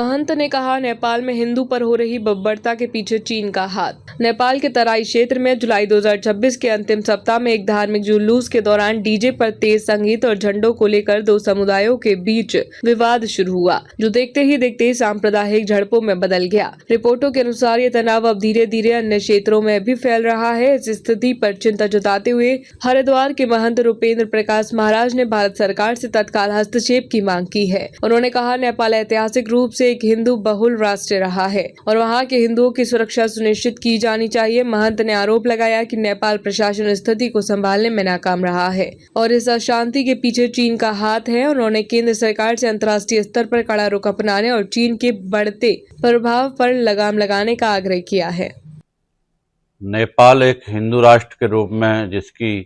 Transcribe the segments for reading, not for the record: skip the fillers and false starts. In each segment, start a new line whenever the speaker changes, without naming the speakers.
महंत ने कहा, नेपाल में हिंदू पर हो रही बर्बरता के पीछे चीन का हाथ। नेपाल के तराई क्षेत्र में जुलाई 2026 के अंतिम सप्ताह में एक धार्मिक जुलूस के दौरान डीजे पर तेज संगीत और झंडों को लेकर दो समुदायों के बीच विवाद शुरू हुआ, जो देखते ही देखते सांप्रदायिक झड़पों में बदल गया। रिपोर्टों के अनुसार ये तनाव अब धीरे धीरे अन्य क्षेत्रों में भी फैल रहा है। इस स्थिति पर चिंता जताते हुए हरिद्वार के महंत रूपेंद्र प्रकाश महाराज ने भारत सरकार से तत्काल हस्तक्षेप की मांग की है। उन्होंने कहा, नेपाल ऐतिहासिक रूप से एक हिंदू बहुल राष्ट्र रहा है और वहां के हिंदुओं की सुरक्षा सुनिश्चित की जानी चाहिए। महंत ने आरोप लगाया कि नेपाल प्रशासन स्थिति को संभालने में नाकाम रहा है और इस अशांति के पीछे चीन का हाथ है। उन्होंने केंद्र सरकार से अंतर्राष्ट्रीय स्तर पर कड़ा रुख अपनाने और चीन के बढ़ते प्रभाव पर लगाम लगाने का आग्रह किया है।
नेपाल एक हिंदू राष्ट्र के रूप में जिसकी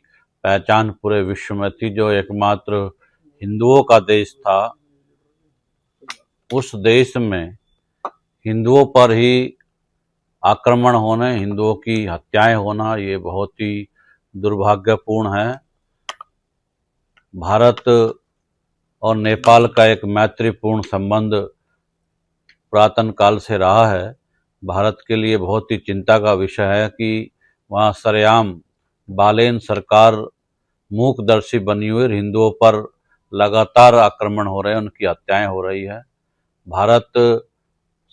पहचान पूरे विश्व में थी, जो एकमात्र हिंदुओं का देश था, उस देश में हिंदुओं पर ही आक्रमण होने, हिंदुओं की हत्याएं होना, ये बहुत ही दुर्भाग्यपूर्ण है। भारत और नेपाल का एक मैत्रीपूर्ण संबंध पुरातन काल से रहा है। भारत के लिए बहुत ही चिंता का विषय है कि वहाँ सरेआम बालेन सरकार मूकदर्शी बनी हुई हिंदुओं पर लगातार आक्रमण हो रहे हैं, उनकी हत्याएं हो रही है। भारत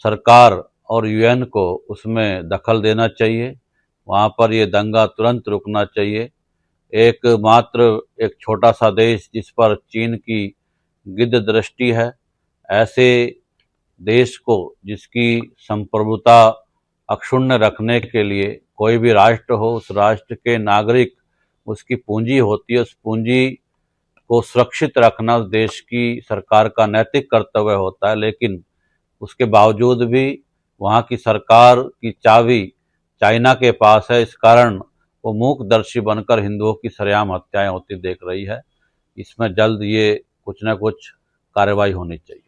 सरकार और यूएन को उसमें दखल देना चाहिए, वहाँ पर ये दंगा तुरंत रुकना चाहिए। एक छोटा सा देश जिस पर चीन की गिद्ध दृष्टि है, ऐसे देश को जिसकी संप्रभुता अक्षुण्ण रखने के लिए कोई भी राष्ट्र हो, उस राष्ट्र के नागरिक, उसकी पूंजी होती है, उस पूंजी को सुरक्षित रखना उस देश की सरकार का नैतिक कर्तव्य होता है। लेकिन उसके बावजूद भी वहाँ की सरकार की चाबी चाइना के पास है। इस कारण वो मूकदर्शी बनकर हिंदुओं की सरेआम हत्याएं होती देख रही है। इसमें जल्द ये कुछ न कुछ कार्रवाई होनी चाहिए।